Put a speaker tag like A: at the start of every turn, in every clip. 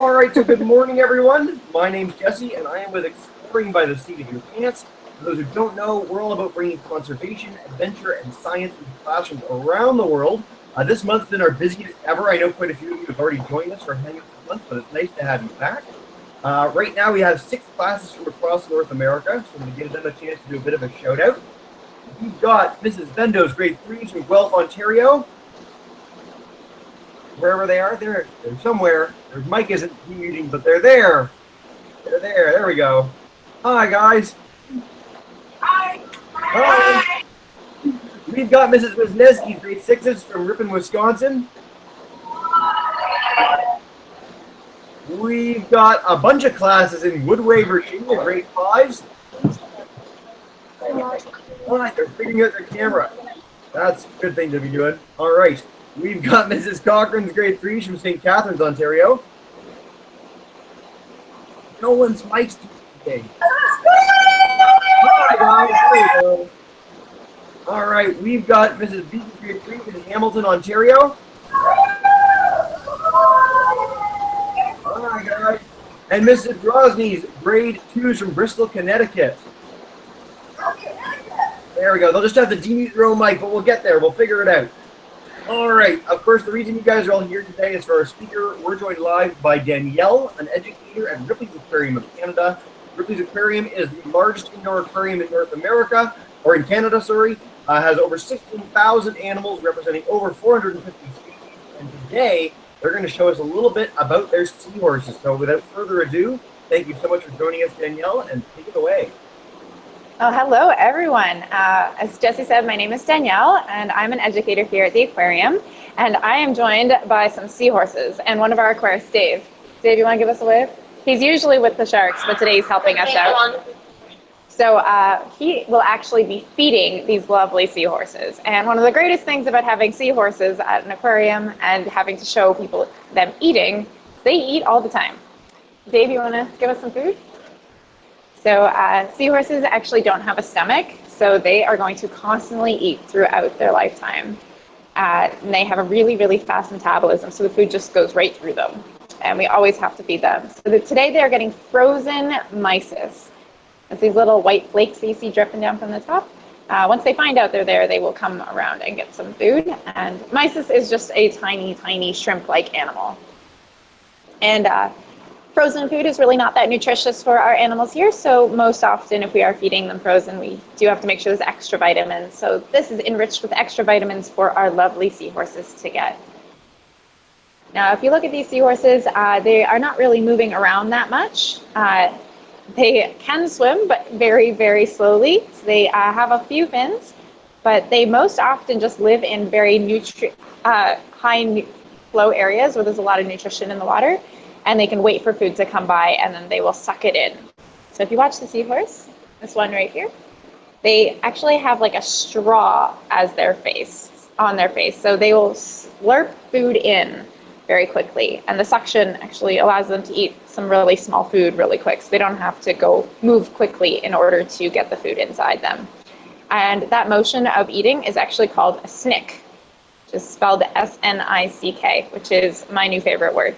A: All right, so good morning, everyone. My name's Jesse, and I am with Exploring by the Seat of Your Pants. For those who don't know, we're all about bringing conservation, adventure, and science into classrooms around the world. This month's been our busiest ever. I know quite a few of you have already joined us for Hangouts this month, but it's nice to have you back. Right now, we have 6 classes from across North America, so I'm going to give them a chance to do a bit of a shout-out. We've got Mrs. Bendo's grade 3s from Guelph, Ontario. Wherever they are, they're somewhere. Their mic isn't muting, but they're there. They're there. There we go. Hi, guys.
B: Hi.
A: Hi. We've got Mrs. Wisniewski's grade 6s from Ripon, Wisconsin. We've got a bunch of classes in Woodway, Virginia, grade 5s. Hi, they're figuring out their camera. That's a good thing to be doing. All right. We've got Mrs. Cochran's grade 3s from St. Catharines, Ontario. No one's mic's today. Hi, guys. There we go. All right. We've got Mrs. Beaton's grade 3s in Hamilton, Ontario. Hi, guys. And Mrs. Drosny's grade 2s from Bristol, Connecticut. There we go. They'll just have to demute their own mic, but we'll get there. We'll figure it out. All right. Of course, the reason you guys are all here today is for our speaker. We're joined live by Danielle, an educator at Ripley's Aquarium of Canada. Ripley's Aquarium is the largest indoor aquarium in North America, or in Canada, sorry. Has over 16,000 animals representing over 450 species. And today, they're going to show us a little bit about their seahorses. So without further ado, thank you so much for joining us, Danielle, and take it away.
B: Oh, hello, everyone. As Jesse said, my name is Danielle, and I'm an educator here at the aquarium. And I am joined by some seahorses and one of our aquarists, Dave. Dave, you want to give us a wave? He's usually with the sharks, but today he's helping us out. So he will actually be feeding these lovely seahorses. And one of the greatest things about having seahorses at an aquarium and having to show people them eating, they eat all the time. Dave, you want to give us some food? So seahorses actually don't have a stomach, so they are going to constantly eat throughout their lifetime. And they have a really, really fast metabolism, so the food just goes right through them. And we always have to feed them. So today they are getting frozen mysis. It's these little white flakes that you see dripping down from the top. Once they find out they're there, they will come around and get some food. And mysis is just a tiny, tiny shrimp-like animal. And frozen food is really not that nutritious for our animals here, so most often if we are feeding them frozen, we do have to make sure there's extra vitamins. So this is enriched with extra vitamins for our lovely seahorses to get. Now, if you look at these seahorses, they are not really moving around that much. They can swim, but very, very slowly. So they have a few fins, but they most often just live in very high flow areas where there's a lot of nutrition in the water. And they can wait for food to come by, and then they will suck it in. So if you watch the seahorse, this one right here, they actually have like a straw as their face, on their face. So they will slurp food in very quickly. And the suction actually allows them to eat some really small food really quick. So they don't have to move quickly in order to get the food inside them. And that motion of eating is actually called a snick, which is spelled S-N-I-C-K, which is my new favorite word.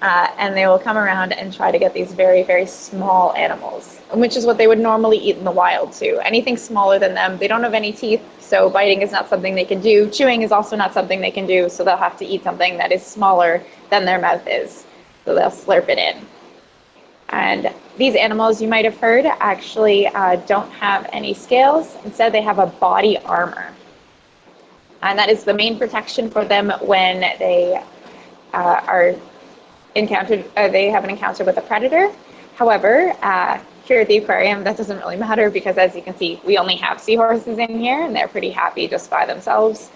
B: And they will come around and try to get these very, very small animals, which is what they would normally eat in the wild too. Anything smaller than them, they don't have any teeth, so biting is not something they can do. Chewing is also not something they can do, so they'll have to eat something that is smaller than their mouth is. So they'll slurp it in. And these animals, you might have heard, actually don't have any scales. Instead, they have a body armor. And that is the main protection for them when they they have an encounter with a predator. However, here at the aquarium, that doesn't really matter because, as you can see, we only have seahorses in here, and they're pretty happy just by themselves.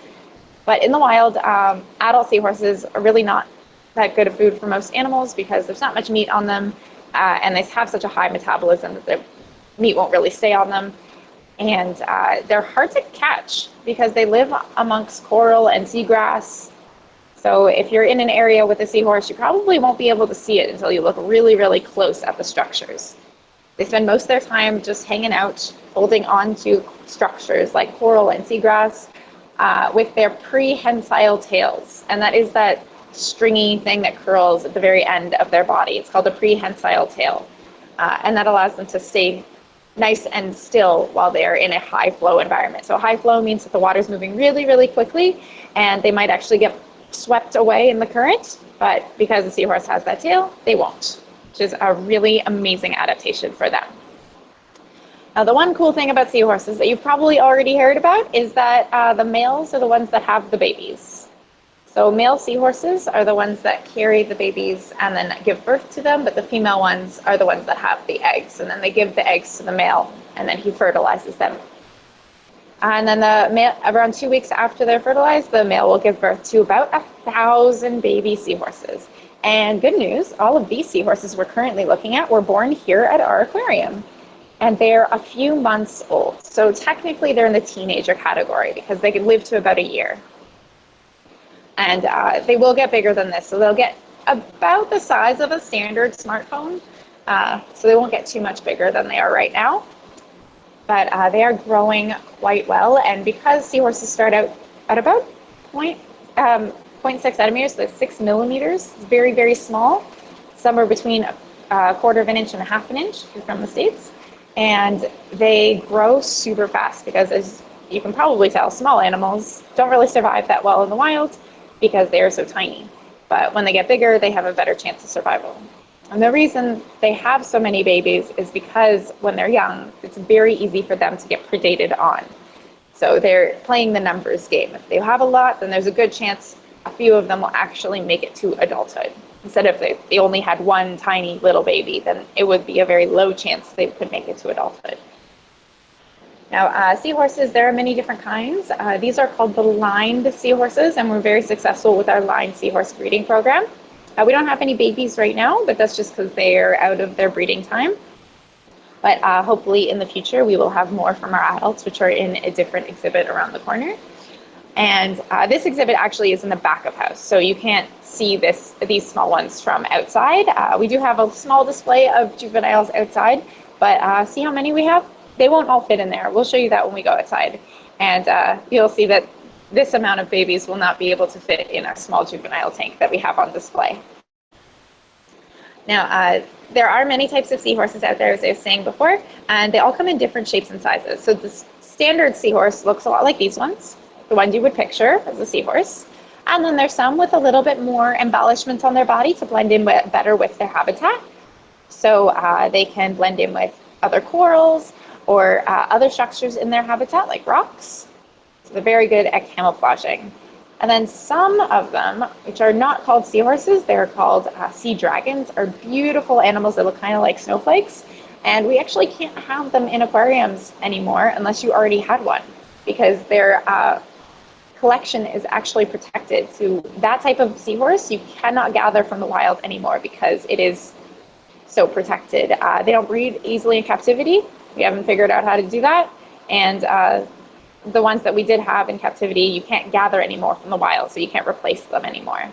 B: But in the wild, adult seahorses are really not that good of food for most animals because there's not much meat on them, and they have such a high metabolism that the meat won't really stay on them. And they're hard to catch because they live amongst coral and seagrass. So if you're in an area with a seahorse, you probably won't be able to see it until you look really, really close at the structures. They spend most of their time just hanging out, holding on to structures like coral and seagrass with their prehensile tails. And that is that stringy thing that curls at the very end of their body. It's called a prehensile tail. And that allows them to stay nice and still while they're in a high flow environment. So high flow means that the water's moving really, really quickly, and they might actually get swept away in the current, but because the seahorse has that tail, they won't, which is a really amazing adaptation for them. Now, the one cool thing about seahorses that you've probably already heard about is that the males are the ones that have the babies. So male seahorses are the ones that carry the babies and then give birth to them, but the female ones are the ones that have the eggs, and then they give the eggs to the male, and then he fertilizes them. And then the male, around 2 weeks after they're fertilized, the male will give birth to about 1,000 baby seahorses. And good news, all of these seahorses we're currently looking at were born here at our aquarium. And they're a few months old. So technically they're in the teenager category because they can live to about a year. And they will get bigger than this. So they'll get about the size of a standard smartphone. So they won't get too much bigger than they are right now. But they are growing quite well. And because seahorses start out at about 0.6 centimeters, so 6 millimeters, very, very small. Some are between a quarter of an inch and a half an inch if you're from the States. And they grow super fast because, as you can probably tell, small animals don't really survive that well in the wild because they are so tiny. But when they get bigger, they have a better chance of survival. And the reason they have so many babies is because when they're young, it's very easy for them to get predated on. So they're playing the numbers game. If they have a lot, then there's a good chance a few of them will actually make it to adulthood. Instead of if they only had one tiny little baby, then it would be a very low chance they could make it to adulthood. Now, seahorses, there are many different kinds. These are called the lined seahorses, and we're very successful with our lined seahorse breeding program. We don't have any babies right now, but that's just because they're out of their breeding time. But hopefully in the future, we will have more from our adults, which are in a different exhibit around the corner. And this exhibit actually is in the back of house, so you can't see these small ones from outside. We do have a small display of juveniles outside, but see how many we have? They won't all fit in there. We'll show you that when we go outside. And you'll see that this amount of babies will not be able to fit in our small juvenile tank that we have on display. Now, there are many types of seahorses out there, as I was saying before, and they all come in different shapes and sizes. So the standard seahorse looks a lot like these ones, the ones you would picture as a seahorse. And then there's some with a little bit more embellishment on their body to blend in better with their habitat. So they can blend in with other corals or other structures in their habitat, like rocks. So they're very good at camouflaging. And then some of them, which are not called seahorses, they're called sea dragons, are beautiful animals that look kind of like snowflakes. And we actually can't have them in aquariums anymore unless you already had one, because their collection is actually protected. So that type of seahorse you cannot gather from the wild anymore because it is so protected. They don't breed easily in captivity. We haven't figured out how to do that. And the ones that we did have in captivity, you can't gather anymore from the wild, so you can't replace them anymore.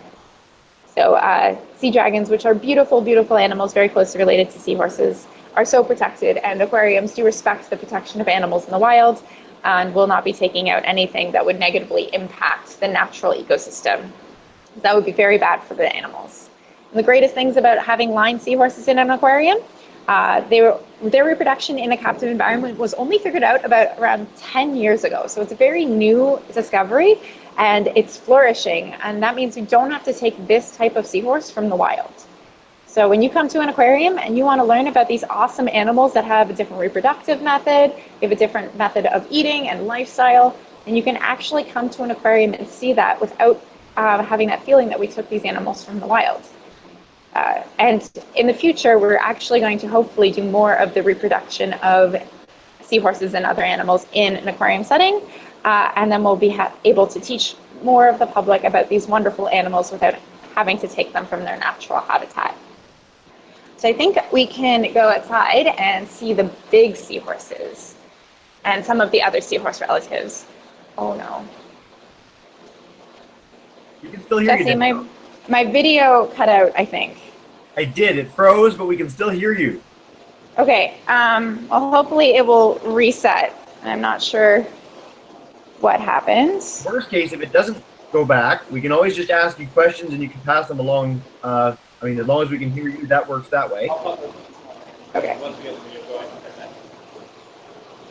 B: So sea dragons, which are beautiful, beautiful animals, very closely related to seahorses, are so protected, and aquariums do respect the protection of animals in the wild and will not be taking out anything that would negatively impact the natural ecosystem. That would be very bad for the animals. And the greatest things about having lined seahorses in an aquarium, their reproduction in a captive environment was only figured out about around 10 years ago. So it's a very new discovery, and it's flourishing. And that means you don't have to take this type of seahorse from the wild. So when you come to an aquarium and you want to learn about these awesome animals that have a different reproductive method, they have a different method of eating and lifestyle, and you can actually come to an aquarium and see that without having that feeling that we took these animals from the wild. And in the future, we're actually going to hopefully do more of the reproduction of seahorses and other animals in an aquarium setting, and then we'll be able to teach more of the public about these wonderful animals without having to take them from their natural habitat. So I think we can go outside and see the big seahorses and some of the other seahorse relatives. Oh no.
A: You can still hear
B: Jesse,
A: you.
B: my video cut out, I think.
A: I did. It froze, but we can still hear you.
B: Okay. Well, hopefully it will reset. I'm not sure what happens.
A: Worst case, if it doesn't go back. We can always just ask you questions and you can pass them along. I mean, as long as we can hear you, that works that way.
B: Okay.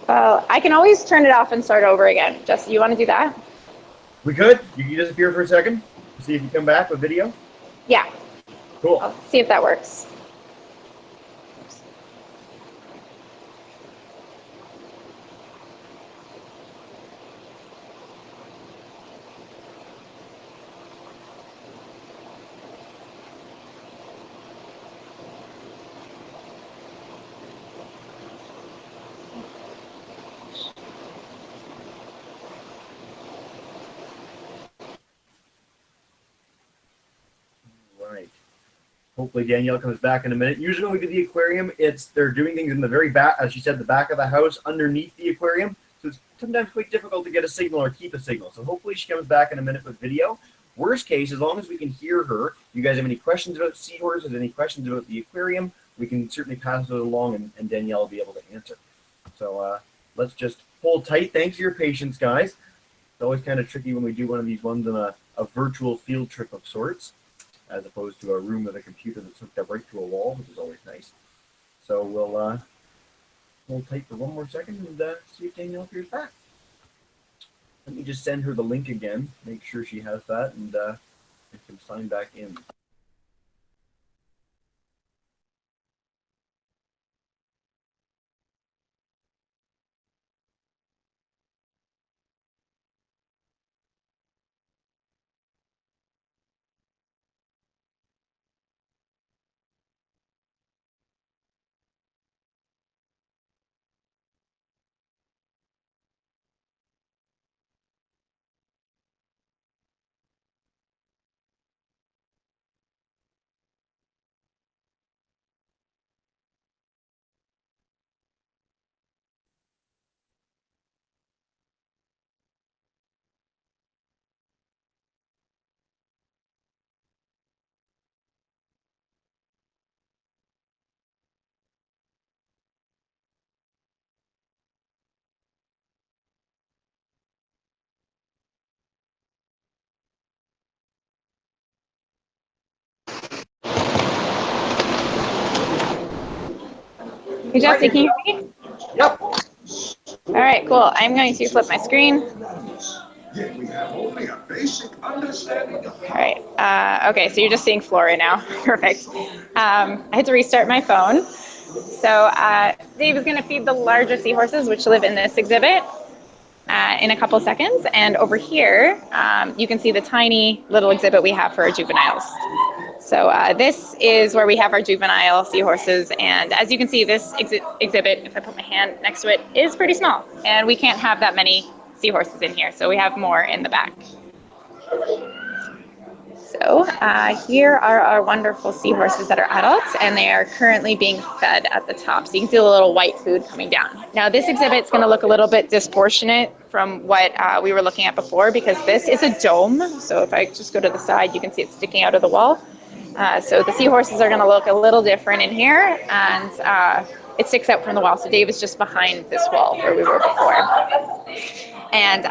B: Well, I can always turn it off and start over again. Jesse, you want to do that?
A: We could. You can disappear for a second. See if you come back with video.
B: Yeah.
A: Cool.
B: I'll see if that works.
A: Right. Hopefully Danielle comes back in a minute. Usually when we do the aquarium, they're doing things in the very back, as she said, the back of the house, underneath the aquarium. So it's sometimes quite difficult to get a signal or keep a signal. So hopefully she comes back in a minute with video. Worst case, as long as we can hear her, you guys have any questions about seahorses, any questions about the aquarium, we can certainly pass it along and Danielle will be able to answer. So let's just hold tight. Thanks for your patience, guys. It's always kind of tricky when we do one of these ones on a virtual field trip of sorts, as opposed to a room with a computer that's hooked up right to a wall, which is always nice. So we'll hold tight for one more second and see if Danielle appears back. Let me just send her the link again, make sure she has that, and can sign back in.
B: Hey, Jesse, can you hear me?
A: Yep.
B: All right, cool. I'm going to flip my screen. All right. Okay, so you're just seeing Flora now. Perfect. I had to restart my phone. So Dave is going to feed the larger seahorses, which live in this exhibit, in a couple seconds. And over here, you can see the tiny little exhibit we have for our juveniles. So this is where we have our juvenile seahorses, and as you can see, this exhibit, if I put my hand next to it, is pretty small, and we can't have that many seahorses in here, so we have more in the back. So here are our wonderful seahorses that are adults, and they are currently being fed at the top. So you can see the little white food coming down. Now this exhibit is going to look a little bit disproportionate from what we were looking at before, because this is a dome. So if I just go to the side, you can see it sticking out of the wall. So the seahorses are going to look a little different in here, and it sticks out from the wall. So Dave is just behind this wall where we were before. And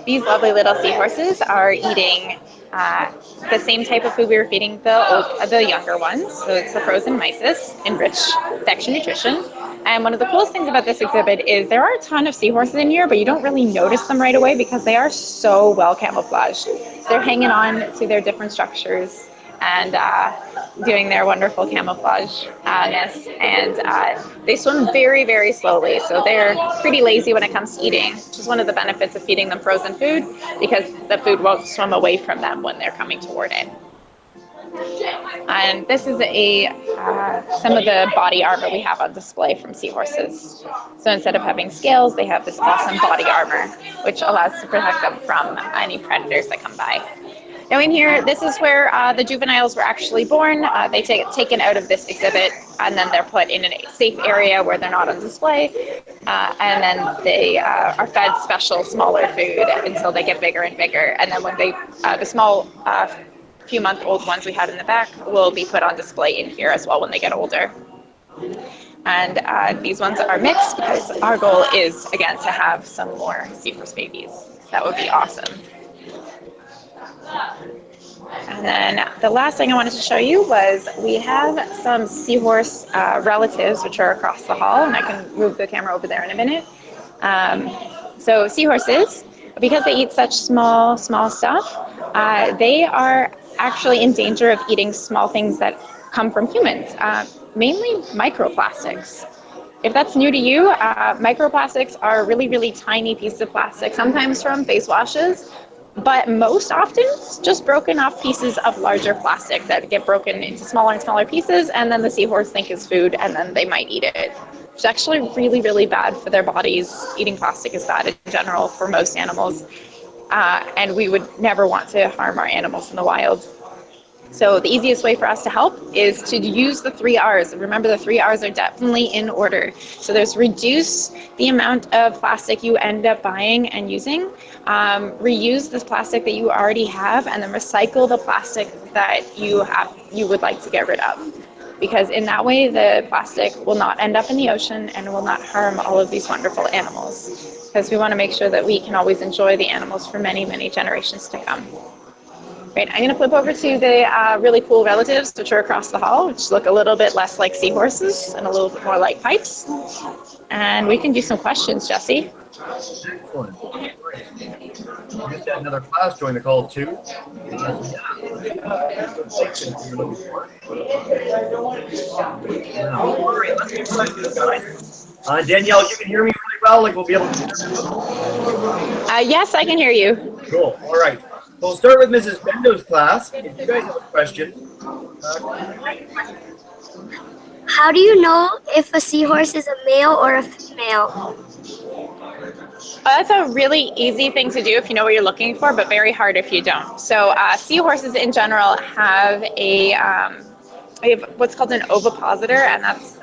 B: these lovely little seahorses are eating the same type of food we were feeding the younger ones. So it's the frozen mysis, enriched section nutrition. And one of the coolest things about this exhibit is there are a ton of seahorses in here, but you don't really notice them right away because they are so well camouflaged. So they're hanging on to their different structures and doing their wonderful camouflage-ness. And they swim very, very slowly. So they're pretty lazy when it comes to eating, which is one of the benefits of feeding them frozen food, because the food won't swim away from them when they're coming toward it. And this is some of the body armor we have on display from seahorses. So instead of having scales, they have this awesome body armor, which allows to protect them from any predators that come by. Now in here, this is where the juveniles were actually born. They get taken out of this exhibit, and then they're put in a safe area where they're not on display. And then they are fed special, smaller food until they get bigger and bigger. And then when the small few-month-old ones we had in the back will be put on display in here as well when they get older. And these ones are mixed because our goal is, again, to have some more seahorse babies. That would be awesome. And then the last thing I wanted to show you was we have some seahorse relatives, which are across the hall, and I can move the camera over there in a minute. So seahorses, because they eat such small stuff, they are actually in danger of eating small things that come from humans, mainly microplastics. If that's new to you, microplastics are really tiny pieces of plastic, sometimes from face washes, but most often just broken off pieces of larger plastic that get broken into smaller and smaller pieces, and then the seahorse think is food, and then they might eat it. It's actually really bad for their bodies. Eating plastic is bad in general for most animals, and we would never want to harm our animals in the wild. So the easiest way for us to help is to use the 3 R's. Remember, the 3 R's are definitely in order. So there's reduce the amount of plastic you end up buying and using, reuse this plastic that you already have, and then recycle the plastic that you would like to get rid of. Because in that way, the plastic will not end up in the ocean and will not harm all of these wonderful animals. Because we want to make sure that we can always enjoy the animals for many generations to come. Great, I'm going to flip over to the really cool relatives, which are across the hall, which look a little bit less like seahorses and a little bit more like pipes. And we can do some questions, Jesse.
A: Excellent. Great. We just had another class join the call too. All right, let's get questions, guys. Danielle, you can hear me really well. Like we'll be able to.
B: Yes, I can hear you.
A: Cool. All right. So we'll start with Mrs. Bendo's class. If you guys have a question.
C: How do you know if a seahorse is a male or a female?
B: That's a really easy thing to do if you know what you're looking for, but very hard if you don't. So seahorses in general have what's called an ovipositor, and that's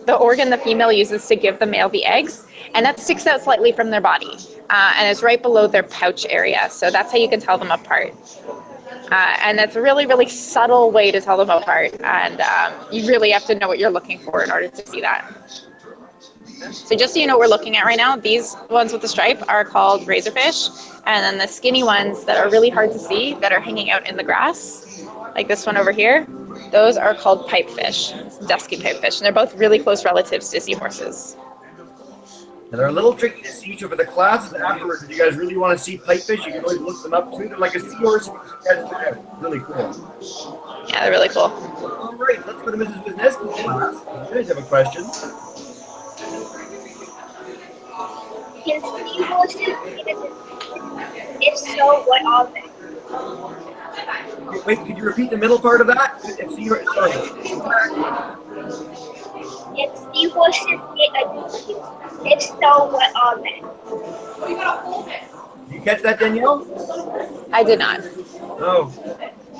B: the organ the female uses to give the male the eggs, and that sticks out slightly from their body, and it's right below their pouch area. So that's how you can tell them apart. And that's a really subtle way to tell them apart, and you really have to know what you're looking for in order to see that. So just so you know what we're looking at right now, these ones with the stripe are called razorfish, and then the skinny ones that are really hard to see, that are hanging out in the grass, like this one over here, those are called pipefish, dusky pipefish, and they're both really close relatives to seahorses.
A: And they're a little tricky to see, so for the classes afterwards, if you guys really want to see pipefish, you can always look them up too. They're like a seahorse. Really cool.
B: Yeah, they're really cool.
A: All right, let's go to Mrs. Wisniewski's class. You guys have a question?
C: Can seahorses eat a disease? If so, what are they?
A: Wait, could you repeat the middle part of that? Sorry.
C: Can seahorses eat a disease? If so, what are they?
A: Did you catch that, Danielle?
B: I did not.
A: Oh,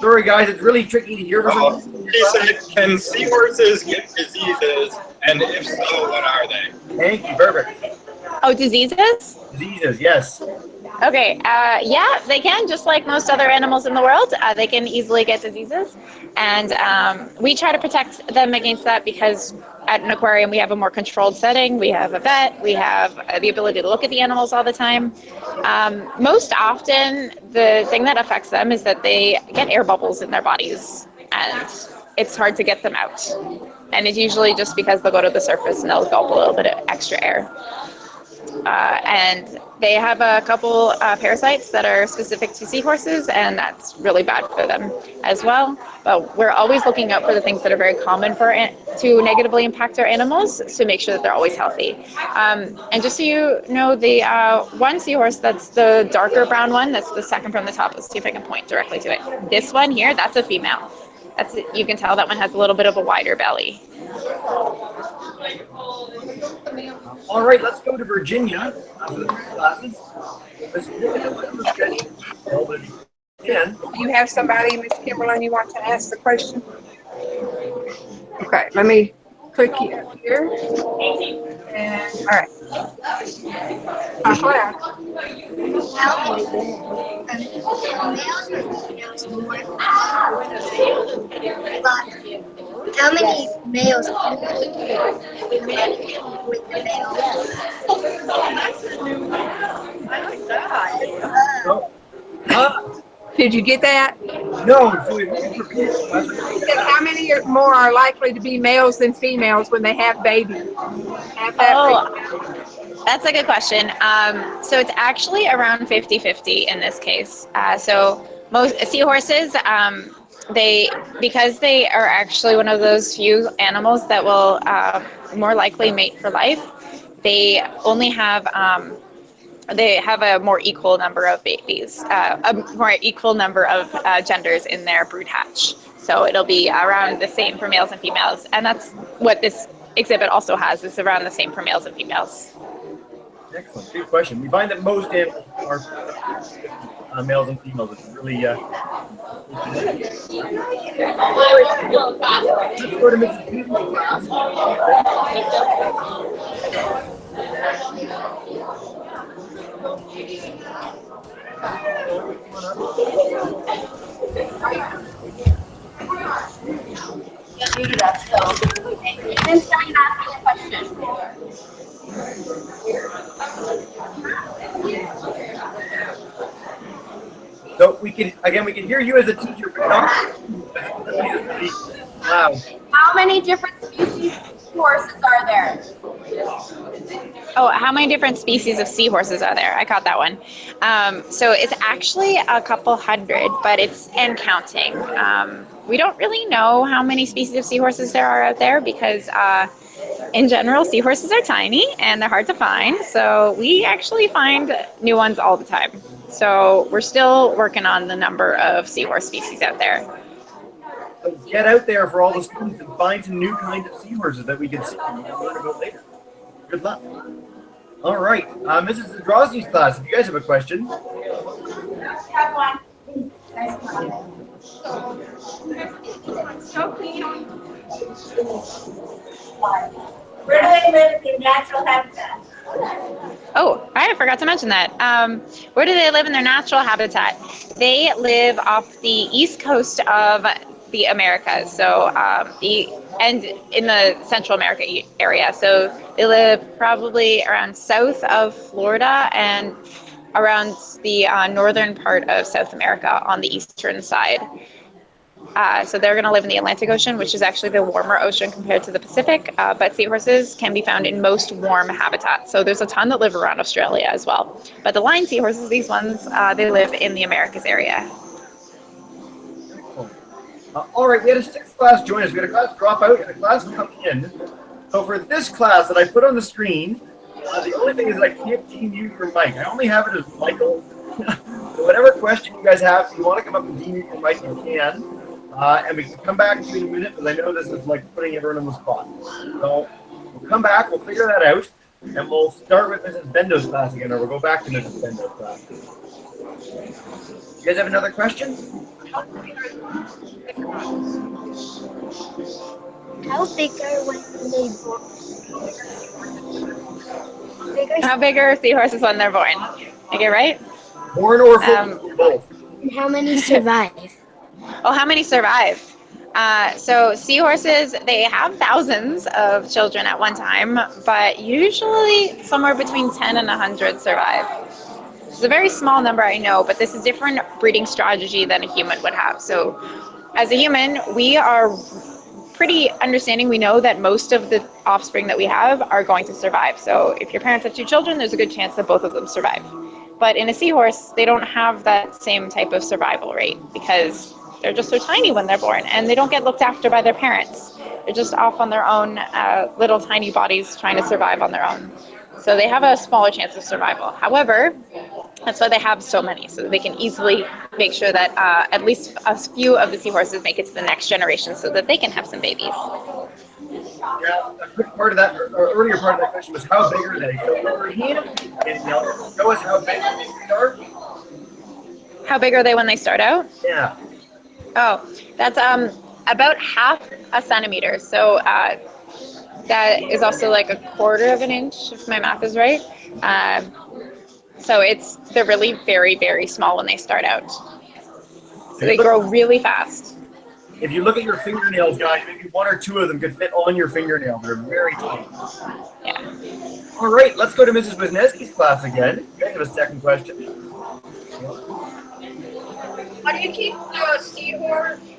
A: sorry guys, it's really tricky to hear.
D: He said, can seahorses get diseases, and if so, what are they?
A: Thank you, perfect.
B: Oh, diseases?
A: Diseases, yes.
B: Okay, yeah, they can, just like most other animals in the world. They can easily get diseases, and we try to protect them against that because at an aquarium we have a more controlled setting. We have a vet, we have the ability to look at the animals all the time. Most often, the thing that affects them is that they get air bubbles in their bodies, and it's hard to get them out. And it's usually just because they'll go to the surface and they'll gulp a little bit of extra air. And they have a couple parasites that are specific to seahorses, and that's really bad for them as well. But we're always looking out for the things that are very common to negatively impact our animals to make sure that they're always healthy. And just so you know, the one seahorse that's the darker brown one, that's the second from the top, let's see if I can point directly to it. This one here, that's a female. You can tell that one has a little bit of a wider belly.
A: All right, let's go to Virginia for the classes.
E: You have somebody, Miss Kimberly, you want to ask the question? Okay, let me click you up here. And, all right.
C: How many males with the males?
E: Did you get that?
A: No, so if you can repeat it.
E: It said how many more are likely to be males than females when they have babies? Have that
B: That's a good question. So it's actually around 50-50 in this case. So most seahorses, because they are actually one of those few animals that will more likely mate for life, they only have they have a more equal number of babies, a more equal number of genders in their brood hatch. So it'll be around the same for males and females, and that's what this exhibit also has. It's around the same for males and females.
A: Excellent. Good question. We find that most animals are males and females. It's really let's go to Mrs. Beaton's class. So we can hear you as a teacher, but not loud.
F: How many different species of horses are there?
B: Oh, how many different species of seahorses are there? I caught that one. So it's actually a couple hundred, but it's and counting. We don't really know how many species of seahorses there are out there because in general, seahorses are tiny and they're hard to find. So we actually find new ones all the time. So we're still working on the number of seahorse species out there.
A: So get out there for all the students and find some new kinds of seahorses that we can see and learn about later. Good luck. All right, Mrs. Zadrozny's class, if you guys have a question.
F: I have one. So clean. Where do they live in their natural habitat?
B: Oh, I forgot to mention that. Where do they live in their natural habitat? They live off the east coast of the Americas, so and in the Central America area. So they live probably around south of Florida and around the northern part of South America on the eastern side. So they're going to live in the Atlantic Ocean, which is actually the warmer ocean compared to the Pacific, but seahorses can be found in most warm habitats. So there's a ton that live around Australia as well. But the line seahorses, these ones, they live in the Americas area.
A: All right, we had a sixth class join us. We had a class drop out and a class come in. So for this class that I put on the screen, the only thing is that I can't demute your mic. I only have it as Michael. So whatever question you guys have, if you want to come up and demute your mic, you can. And we can come back to you in a minute, because I know this is like putting everyone on the spot. So we'll come back, we'll figure that out, and we'll start with Mrs. Bendo's class again, or we'll go back to Mrs. Bendo's class. You guys have another question?
C: How big are when they born?
B: How big are seahorses when they're born? Okay, right?
A: Born or both?
C: And how many survive?
B: Oh, how many survive? So seahorses, they have thousands of children at one time, but usually somewhere between 10 and 100 survive. It's a very small number, I know, but this is a different breeding strategy than a human would have. So as a human, we are pretty understanding. We know that most of the offspring that we have are going to survive. So if your parents have 2 children, there's a good chance that both of them survive. But in a seahorse, they don't have that same type of survival rate because they're just so tiny when they're born and they don't get looked after by their parents. They're just off on their own little tiny bodies trying to survive on their own. So they have a smaller chance of survival. However, that's why they have so many, so they can easily make sure that at least a few of the seahorses make it to the next generation so that they can have some babies.
A: Yeah, a quick part of that, or earlier part of that question was how big are they? So for him, Danielle, show us how big they are.
B: How big are they when they start out?
A: Yeah.
B: Oh, that's about half a centimeter. So that is also like a quarter of an inch, if my math is right. So they're really very, very small when they start out. So they grow really fast.
A: If you look at your fingernails, guys, maybe 1 or 2 of them could fit on your fingernail. They're very tiny.
B: Yeah.
A: All right, let's go to Mrs. Wisniewski's class again. You guys have a second question.
C: How do you keep the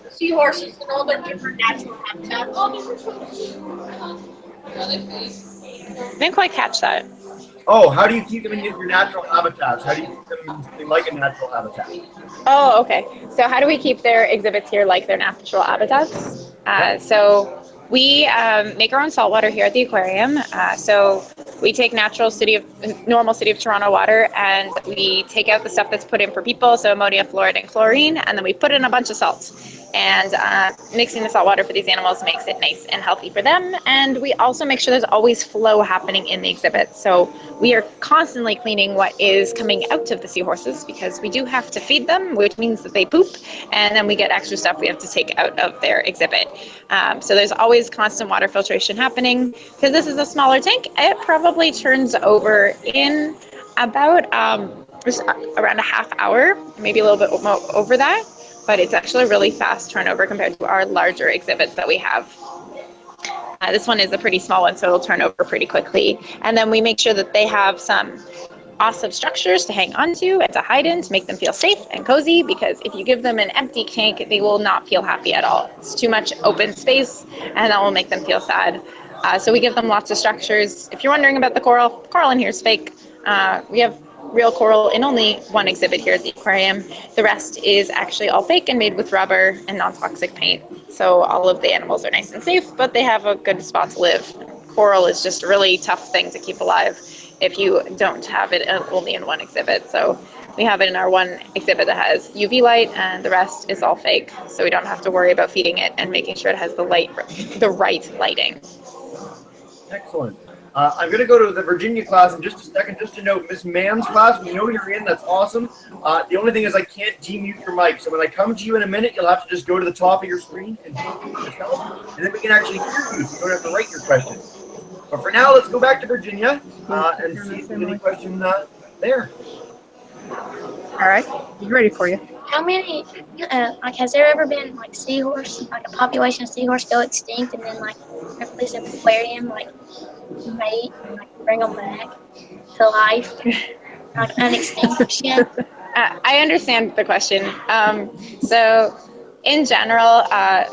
C: seahorses in all their different natural habitats?
B: I didn't quite catch that.
A: Oh, how do you keep them in your natural habitats? How do you keep them in something like a natural habitat?
B: Oh, okay. So how do we keep their exhibits here like their natural habitats? So we make our own saltwater here at the aquarium. So we take normal City of Toronto water, and we take out the stuff that's put in for people, so ammonia, fluoride, and chlorine, and then we put in a bunch of salts. And mixing the salt water for these animals makes it nice and healthy for them. And we also make sure there's always flow happening in the exhibit. So we are constantly cleaning what is coming out of the seahorses, because we do have to feed them, which means that they poop, and then we get extra stuff we have to take out of their exhibit. So there's always constant water filtration happening. Because this is a smaller tank, it probably turns over in about around a half hour, maybe a little bit over that. But it's actually a really fast turnover compared to our larger exhibits that we have. This one is a pretty small one, so it'll turn over pretty quickly. And then we make sure that they have some awesome structures to hang onto and to hide in to make them feel safe and cozy, because if you give them an empty tank, they will not feel happy at all. It's too much open space, and that will make them feel sad. So we give them lots of structures. If you're wondering about the coral in here is fake. We have real coral in only one exhibit here at the aquarium. The rest is actually all fake and made with rubber and non-toxic paint. So all of the animals are nice and safe, but they have a good spot to live. Coral is just a really tough thing to keep alive if you don't have it only in one exhibit. So we have it in our one exhibit that has UV light, and the rest is all fake. So we don't have to worry about feeding it and making sure it has the right lighting.
A: Excellent. I'm going to go to the Virginia class in just a second. Just to note, Miss Mann's class, we know you're in. That's awesome. The only thing is I can't demute your mic. So when I come to you in a minute, you'll have to just go to the top of your screen and demute yourself, and then we can actually hear you, so you don't have to write your question. But for now, let's go back to Virginia and see if there's any questions there.
E: All right, he's ready for you.
C: How many, has there ever been like seahorse, like a population of seahorse go extinct, and then like Ripley's aquarium like mate and like bring them back to life, like an extinction?
B: I understand the question. So in general,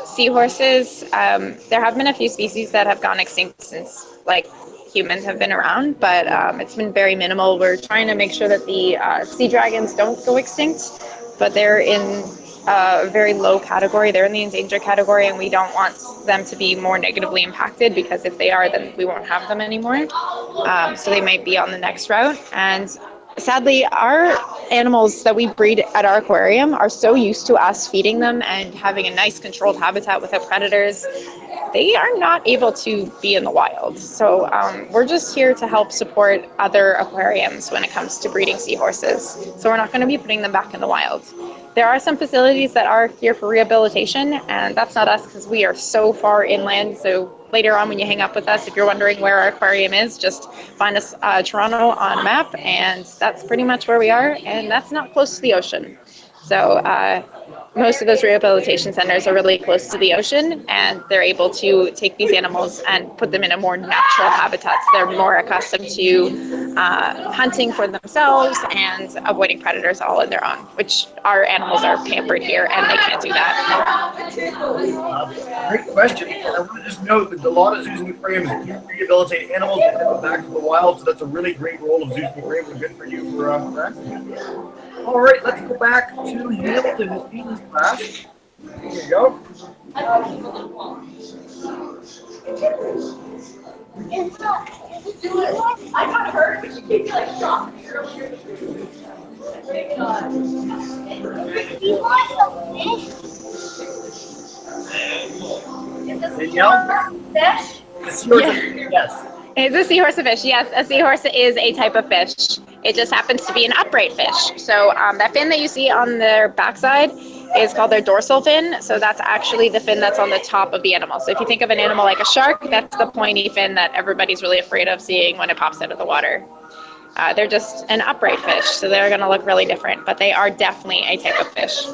B: seahorses, there have been a few species that have gone extinct since like humans have been around, but it's been very minimal. We're trying to make sure that the sea dragons don't go extinct, but they're in a very low category. They're in the endangered category, and we don't want them to be more negatively impacted, because if they are, then we won't have them anymore. So they might be on the next route. And sadly, our animals that we breed at our aquarium are so used to us feeding them and having a nice controlled habitat without predators, they are not able to be in the wild. So we're just here to help support other aquariums when it comes to breeding seahorses. So we're not going to be putting them back in the wild. There are some facilities that are here for rehabilitation, and that's not us because we are so far inland. So later on when you hang up with us, if you're wondering where our aquarium is, just find us Toronto on a map, and that's pretty much where we are, and that's not close to the ocean. So most of those rehabilitation centers are really close to the ocean, and they're able to take these animals and put them in a more natural habitat. They're more accustomed to hunting for themselves and avoiding predators all on their own, which our animals are pampered here, and they can't do that.
A: Great question. And I want to just note that a lot of zoos and aquariums do rehabilitate animals and send them back to the wild, so that's a really great role of zoos and aquariums, and good for you for asking. All right, let's go back to Hamilton, Miss Beaton's class. Here you go.
F: I got hurt, but you gave me like shock earlier.
A: Danielle?
F: Fish?
A: Yes.
B: Is a seahorse a fish? Yes, a seahorse is a type of fish. It just happens to be an upright fish. So that fin that you see on their backside is called their dorsal fin. So that's actually the fin that's on the top of the animal. So if you think of an animal like a shark, that's the pointy fin that everybody's really afraid of seeing when it pops out of the water. They're just an upright fish, so they're going to look really different, but they are definitely a type of fish.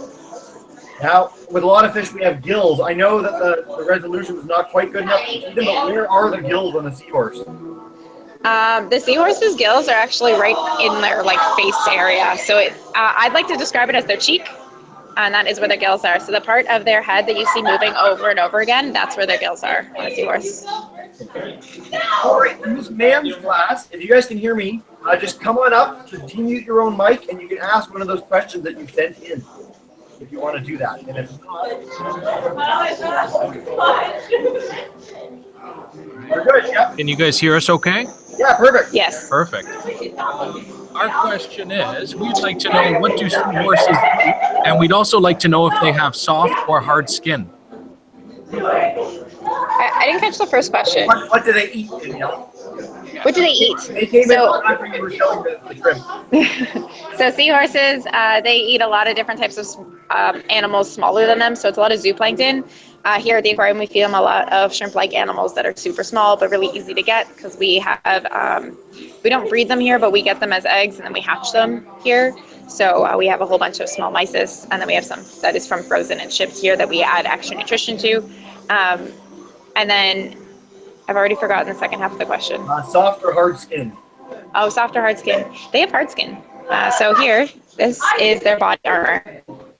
A: Now, with a lot of fish, we have gills. I know that the resolution was not quite good enough to see them, but where are the gills on a seahorse?
B: The seahorse's gills are actually right in their like face area. So I'd like to describe it as their cheek. and that is where their gills are. So the part of their head that you see moving over and over again, that's where their gills are on a seahorse.
A: All right, in this man's class, if you guys can hear me, just come on up, just demute your own mic, and you can ask one of those questions that you sent in, if you want to do that. And if not, we're good, yeah?
G: Can you guys hear us okay?
A: Yeah, perfect.
B: Yes.
G: Perfect. Our question is, we'd like to know, what do seahorses eat? And we'd also like to know if they have soft or hard skin.
B: I didn't catch the first question.
A: What do they eat, Danielle?
B: What do they eat?
A: They came in after you were showing the shrimp.
B: So seahorses, they eat a lot of different types of animals smaller than them. So it's a lot of zooplankton. Here at the aquarium, we feed them a lot of shrimp-like animals that are super small but really easy to get because we have, we don't breed them here, but we get them as eggs and then we hatch them here. So we have a whole bunch of small mysis, and then we have some that is from frozen and shipped here that we add extra nutrition to. And then I've already forgotten the second half of the question.
A: Soft or hard skin?
B: Oh, soft or hard skin. They have hard skin. So here, this is their body armor.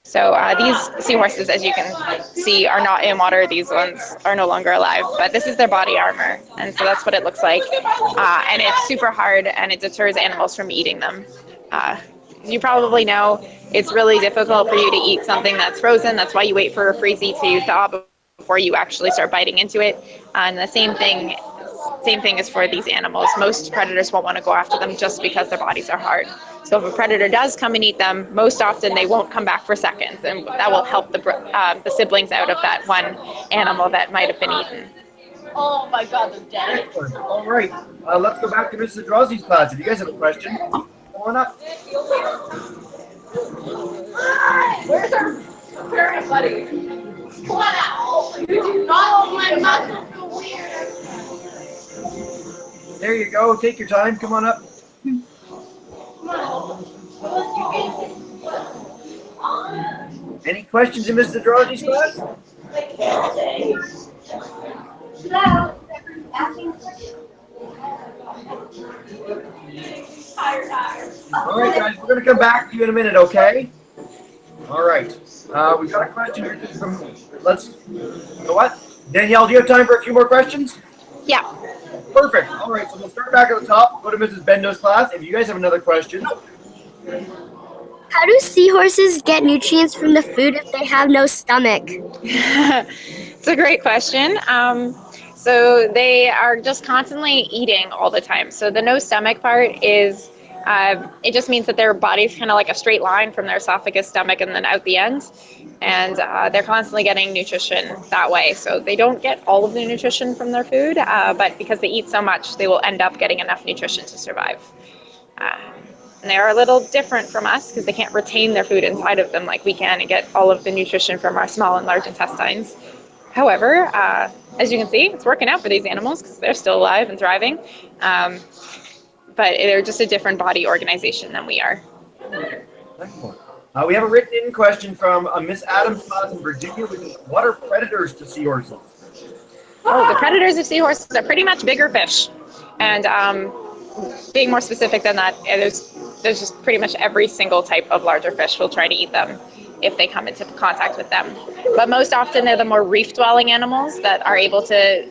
B: So these seahorses, as you can see, are not in water. These ones are no longer alive, but this is their body armor. And so that's what it looks like. And it's super hard, and it deters animals from eating them. You probably know it's really difficult for you to eat something that's frozen. That's why you wait for a freezy to thaw before you actually start biting into it. And the same thing is for these animals. Most predators won't want to go after them just because their bodies are hard. So if a predator does come and eat them, most often they won't come back for seconds, and that will help the siblings out of that one animal that might have been eaten.
F: Oh my God, they're dead.
A: Excellent. All right, let's go back to Mrs. Drozzi's class. If you guys have a question, come on up.
F: Where's our aquarium buddy? Come on out. You do not own my muscle.
A: There you go. Take your time. Come on up. Any questions in Mr. Drozzi's class?
F: Hello.
A: All right, guys, we're going to come back to you in a minute, okay? All right. We've got a question here from, you know what? Danielle, do you have time for a few more questions?
B: Yeah.
A: Perfect. All right, so we'll start back at the top. Go to Mrs. Bendo's class. If you guys have another question.
H: How do seahorses get nutrients from the food if they have no stomach?
B: It's a great question. So they are just constantly eating all the time. So the no stomach part is, it just means that their body's kind of like a straight line from their esophagus, stomach, and then out the end. And they're constantly getting nutrition that way. So they don't get all of the nutrition from their food, but because they eat so much, they will end up getting enough nutrition to survive. And they are a little different from us because they can't retain their food inside of them like we can and get all of the nutrition from our small and large intestines. However, as you can see, it's working out for these animals because they're still alive and thriving. But they're just a different body organization than we are.
A: Excellent. We have a written-in question from Miss Adams' class in Virginia, which is, what are predators to seahorses?
B: Oh, the predators of seahorses are pretty much bigger fish. And being more specific than that, there's just pretty much every single type of larger fish will try to eat them if they come into contact with them. But most often they're the more reef-dwelling animals that are able to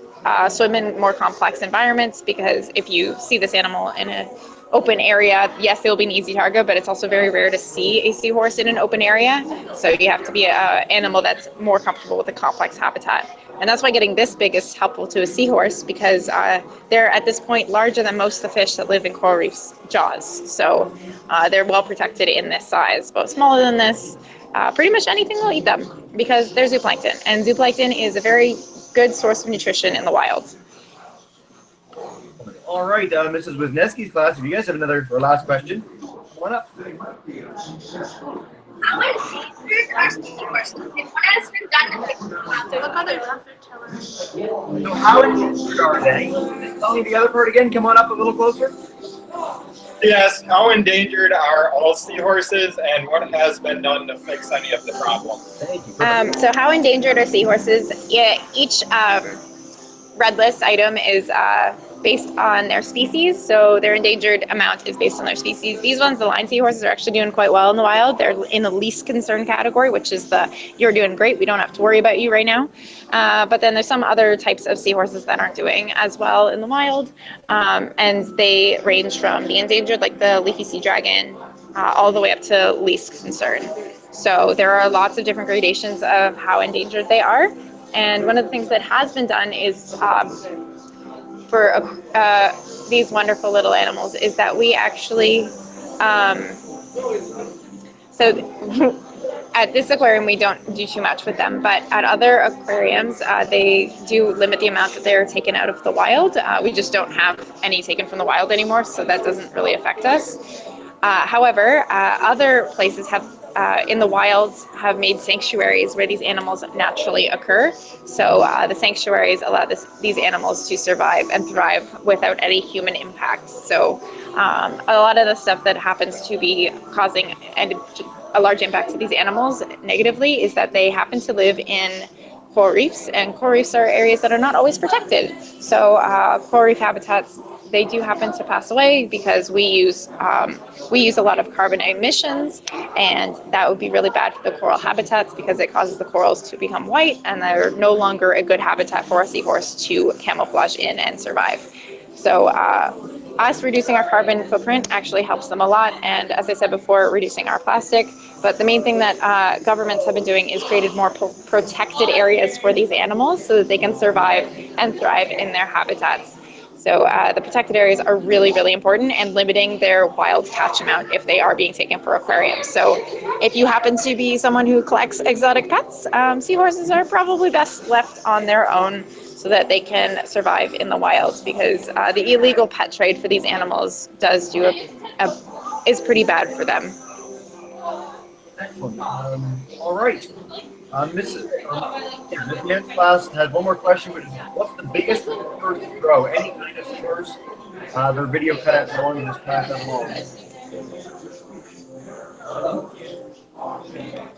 B: swim in more complex environments, because if you see this animal in an open area, yes, they'll be an easy target, but it's also very rare to see a seahorse in an open area. So you have to be an animal that's more comfortable with a complex habitat. And that's why getting this big is helpful to a seahorse, because they're at this point larger than most of the fish that live in coral reefs' jaws. So they're well protected in this size. But smaller than this, pretty much anything will eat them because they're zooplankton. And zooplankton is a very good source of nutrition in the wild.
A: All right, Mrs. Wisniewski's class, if you guys have another or last question, come on up.
F: How endangered are seahorses, and what has been done to fix them?
A: So how endangered are they? Tell me the other part again. Come on up a little closer.
D: Yes, how endangered are all seahorses, and what has been done to fix any of the problem?
A: Thank you.
B: So how endangered are seahorses? Each red list item is based on their species. So their endangered amount is based on their species. These ones, the line seahorses, are actually doing quite well in the wild. They're in the least concern category, which is the you're doing great, we don't have to worry about you right now. But then there's some other types of seahorses that aren't doing as well in the wild. And they range from the endangered, like the leafy sea dragon, all the way up to least concern. So there are lots of different gradations of how endangered they are. And one of the things that has been done is for these wonderful little animals is that we actually, so at this aquarium we don't do too much with them, but at other aquariums they do limit the amount that they're taken out of the wild. We just don't have any taken from the wild anymore, so that doesn't really affect us. However, other places have in the wilds have made sanctuaries where these animals naturally occur. So the sanctuaries allow these animals to survive and thrive without any human impact. So a lot of the stuff that happens to be causing a large impact to these animals negatively is that they happen to live in coral reefs, and coral reefs are areas that are not always protected. So coral reef habitats, they do happen to pass away because we use a lot of carbon emissions, and that would be really bad for the coral habitats because it causes the corals to become white, and they're no longer a good habitat for a seahorse to camouflage in and survive. So us reducing our carbon footprint actually helps them a lot, and as I said before, reducing our plastic. But the main thing that governments have been doing is created more protected areas for these animals so that they can survive and thrive in their habitats. So the protected areas are really, really important, and limiting their wild catch amount if they are being taken for aquariums. So if you happen to be someone who collects exotic pets, seahorses are probably best left on their own so that they can survive in the wild, because the illegal pet trade for these animals does do is pretty bad for them.
A: Excellent. All right. Miss Nan's class has one more question, which is, what's the biggest seahorse to grow? Any kind of seahorse? Their video cutouts are on this class at home.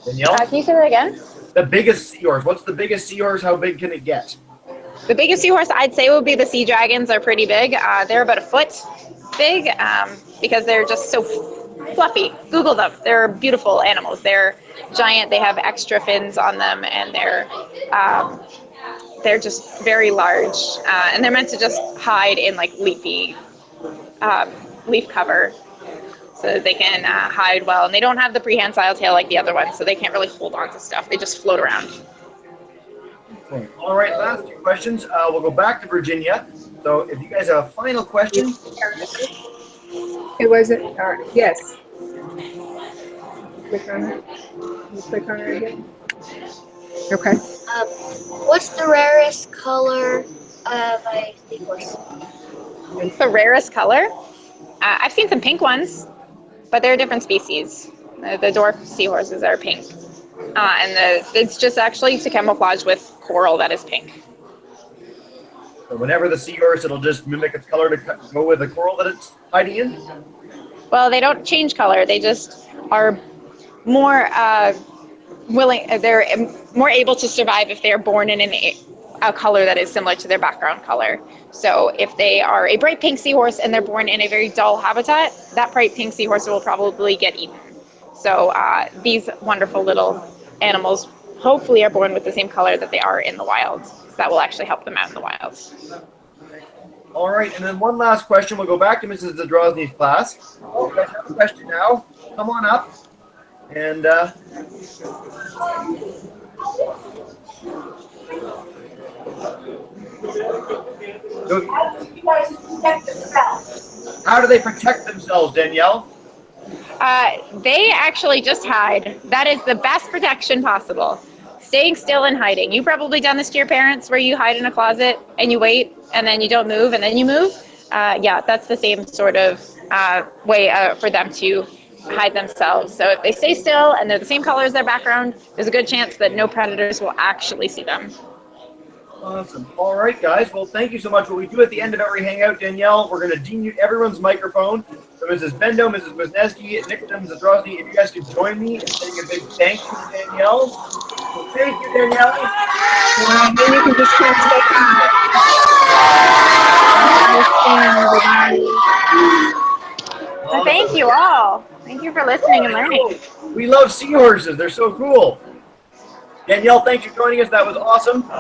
A: Danielle?
B: Can you say that again?
A: The biggest seahorse. What's the biggest seahorse? How big can it get?
B: The biggest seahorse I'd say would be the sea dragons. Are pretty big. They're about a foot big because they're just so fluffy. Google them. They're beautiful animals. They're giant. They have extra fins on them, and they're just very large. And they're meant to just hide in like leafy leaf cover, so that they can hide well. And they don't have the prehensile tail like the other ones, so they can't really hold on to stuff. They just float around.
A: All right, last two questions. We'll go back to Virginia. So if you guys have a final question.
E: It wasn't, yes. Click on it. You click on it again. Okay.
C: What's the rarest color of a seahorse?
B: The rarest color? I've seen some pink ones, but they're different species. The dwarf seahorses are pink. And it's just actually to camouflage with coral that is pink.
A: So whenever the seahorse, it'll just mimic its color to go with the coral that it's hiding in?
B: Well, they don't change color. They just are more they're more able to survive if they are born in a color that is similar to their background color. So if they are a bright pink seahorse and they're born in a very dull habitat, that bright pink seahorse will probably get eaten. So these wonderful little animals hopefully are born with the same color that they are in the wild. So that will actually help them out in the wild.
A: All right, and then one last question. We'll go back to Mrs. Zadrozny's class. If you guys have a question now, come on up. And how do they protect themselves, Danielle?
B: They actually just hide. That is the best protection possible. Staying still and hiding. You've probably done this to your parents where you hide in a closet and you wait and then you don't move and then you move. Yeah, that's the same sort of way for them to hide themselves. So if they stay still and they're the same color as their background, there's a good chance that no predators will actually see them.
A: Awesome. All right, guys. Well, thank you so much. What we do at the end of every hangout, Danielle, we're going to demute everyone's microphone. So Mrs. Bendo, Mrs. Wisniewski, Nicholas, Mrs. Zadrozny, if you guys could join me in saying a big thank you to Danielle. So thank you, Danielle.
E: And then you can just kind of take
B: listening and learning.
A: We love seahorses. They're so cool. Danielle, thanks for joining us. That was awesome.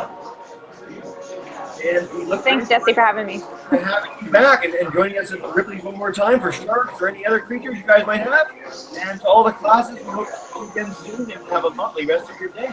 A: And we look
B: Thanks, Jesse, for having me.
A: forward to having you back and joining us at Ripley one more time for sharks or any other creatures you guys might have. And to all the classes, we hope to see you again soon and have a lovely rest of your day.